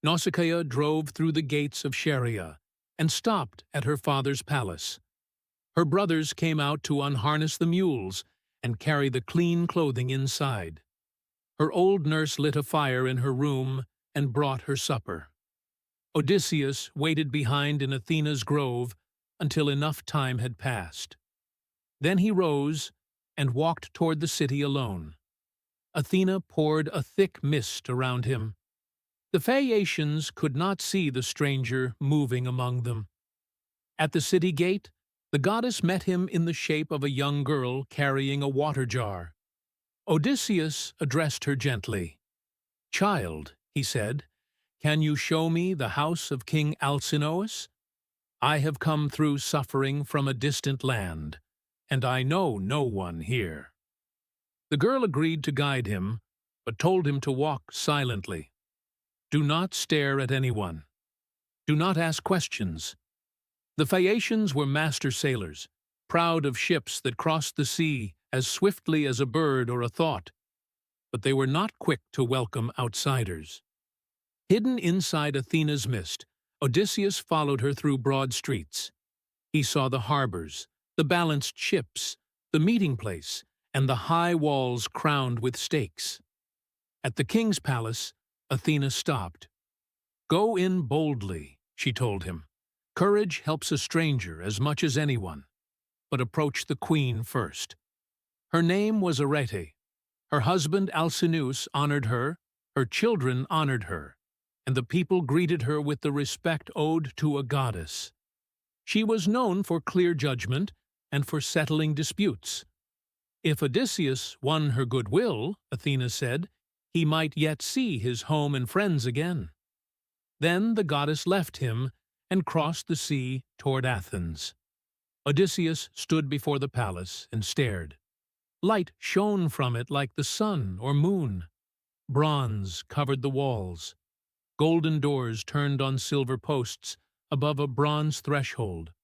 Nausicaa drove through the gates of Scheria and stopped at her father's palace. Her brothers came out to unharness the mules and carry the clean clothing inside. Her old nurse lit a fire in her room and brought her supper. Odysseus waited behind in Athena's grove until enough time had passed. Then he rose and walked toward the city alone. Athena poured a thick mist around him. The Phaeacians could not see the stranger moving among them. At the city gate, the goddess met him in the shape of a young girl carrying a water jar. Odysseus addressed her gently. "Child," he said, "can you show me the house of King Alcinous? I have come through suffering from a distant land, and I know no one here." The girl agreed to guide him, but told him to walk silently. Do not stare at anyone. Do not ask questions. The Phaeacians were master sailors, proud of ships that crossed the sea as swiftly as a bird or a thought, but they were not quick to welcome outsiders. Hidden inside Athena's mist, Odysseus followed her through broad streets. He saw the harbors, the balanced ships, the meeting place, and the high walls crowned with stakes. At the king's palace, Athena stopped. "Go in boldly," she told him. "Courage helps a stranger as much as anyone, but approach the queen first." Her name was Arete. Her husband Alcinous honored her, her children honored her, and the people greeted her with the respect owed to a goddess. She was known for clear judgment and for settling disputes. If Odysseus won her goodwill, Athena said, he might yet see his home and friends again. Then the goddess left him and crossed the sea toward Athens. Odysseus stood before the palace and stared. Light shone from it like the sun or moon. Bronze covered the walls. Golden doors turned on silver posts above a bronze threshold.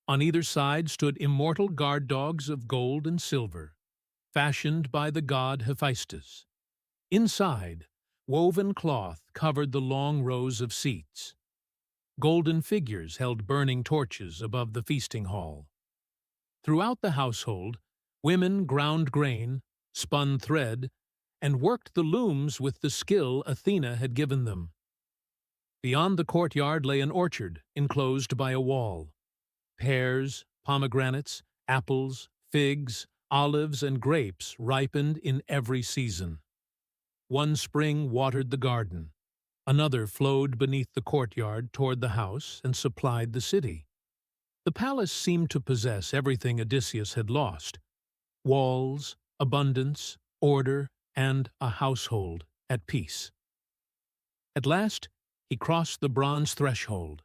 On either side stood immortal guard dogs of gold and silver, fashioned by the god Hephaestus. Inside, woven cloth covered the long rows of seats. Golden figures held burning torches above the feasting hall. Throughout the household, women ground grain, spun thread, and worked the looms with the skill Athena had given them. Beyond the courtyard lay an orchard, enclosed by a wall. Pears, pomegranates, apples, figs, olives, and grapes ripened in every season. One spring watered the garden. Another flowed beneath the courtyard toward the house and supplied the city. The palace seemed to possess everything Odysseus had lost: walls, abundance, order, and a household at peace. At last, he crossed the bronze threshold.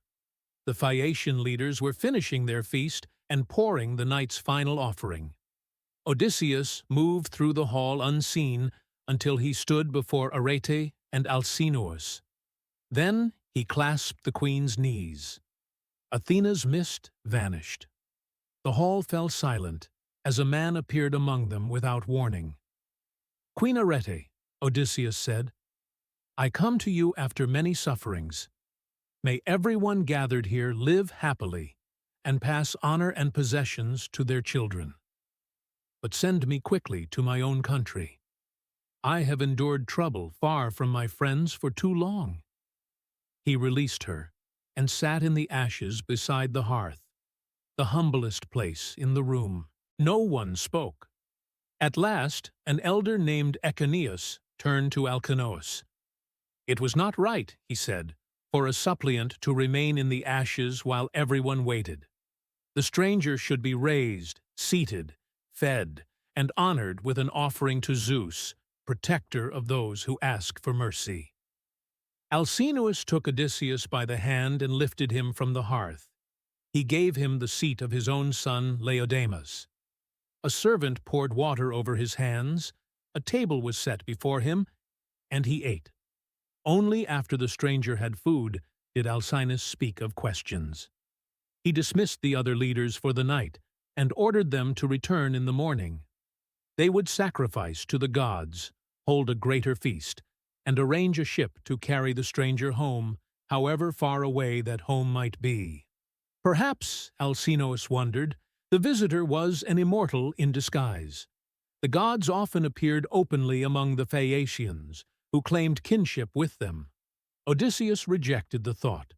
The Phaeacian leaders were finishing their feast and pouring the night's final offering. Odysseus moved through the hall unseen until he stood before Arete and Alcinous. Then he clasped the queen's knees. Athena's mist vanished. The hall fell silent as a man appeared among them without warning. "Queen Arete," Odysseus said, "I come to you after many sufferings. May everyone gathered here live happily and pass honor and possessions to their children. But send me quickly to my own country. I have endured trouble far from my friends for too long." He released her and sat in the ashes beside the hearth, the humblest place in the room. No one spoke. At last, an elder named Athena turned to Alcinous. "It was not right," he said, "for a suppliant to remain in the ashes while everyone waited. The stranger should be raised, seated, fed, and honored with an offering to Zeus, protector of those who ask for mercy." Alcinous took Odysseus by the hand and lifted him from the hearth. He gave him the seat of his own son Laodamas. A servant poured water over his hands, a table was set before him, and he ate. Only after the stranger had food did Alcinous speak of questions. He dismissed the other leaders for the night and ordered them to return in the morning. They would sacrifice to the gods, hold a greater feast, and arrange a ship to carry the stranger home, however far away that home might be. Perhaps, Alcinous wondered, the visitor was an immortal in disguise. The gods often appeared openly among the Phaeacians, who claimed kinship with them. Odysseus rejected the thought.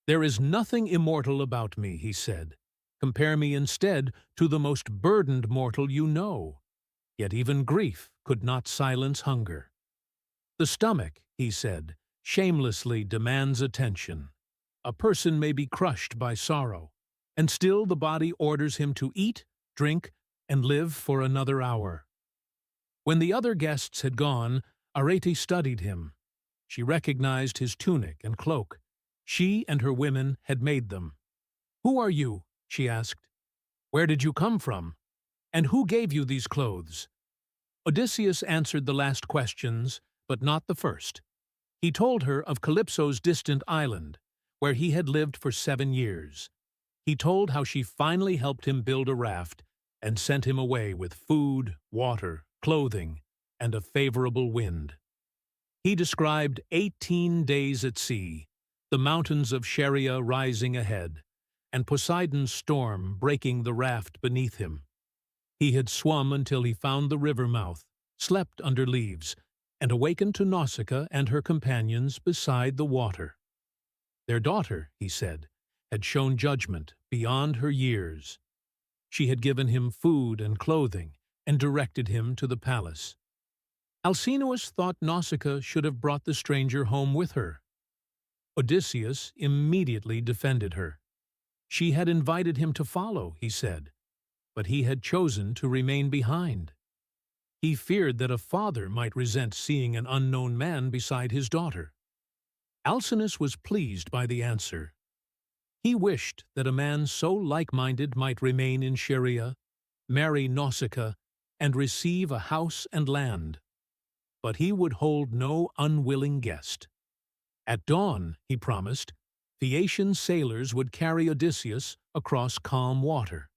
"There is nothing immortal about me," he said. "Compare me instead to the most burdened mortal you know." Yet even grief could not silence hunger. "The stomach," he said, "shamelessly demands attention. A person may be crushed by sorrow, and still the body orders him to eat, drink, and live for another hour." When the other guests had gone, Arete studied him. She recognized his tunic and cloak. She and her women had made them. "Who are you?" she asked. "Where did you come from? And who gave you these clothes?" Odysseus answered the last questions, but not the first. He told her of Calypso's distant island, where he had lived for 7 years. He told how she finally helped him build a raft and sent him away with food, water, clothing, and a favorable wind. He described 18 days at sea, the mountains of Scheria rising ahead, and Poseidon's storm breaking the raft beneath him. He had swum until he found the river mouth, slept under leaves, and awakened to Nausicaa and her companions beside the water. Their daughter, he said, had shown judgment beyond her years. She had given him food and clothing and directed him to the palace. Alcinous thought Nausicaa should have brought the stranger home with her. Odysseus immediately defended her. She had invited him to follow, he said, but he had chosen to remain behind. He feared that a father might resent seeing an unknown man beside his daughter. Alcinous was pleased by the answer. He wished that a man so like-minded might remain in Scheria, marry Nausicaa, and receive a house and land. But he would hold no unwilling guest. At dawn, he promised, Phaeacian sailors would carry Odysseus across calm water.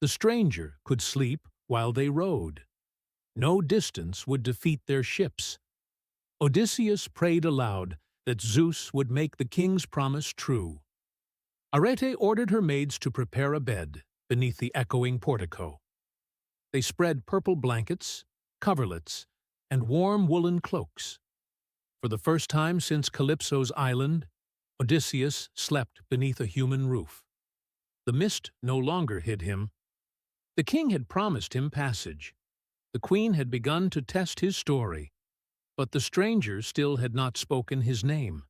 The stranger could sleep while they rowed. No distance would defeat their ships. Odysseus prayed aloud that Zeus would make the king's promise true. Arete ordered her maids to prepare a bed beneath the echoing portico. They spread purple blankets, coverlets, and warm woolen cloaks. For the first time since Calypso's island, Odysseus slept beneath a human roof. The mist no longer hid him. The king had promised him passage. The queen had begun to test his story, but the stranger still had not spoken his name.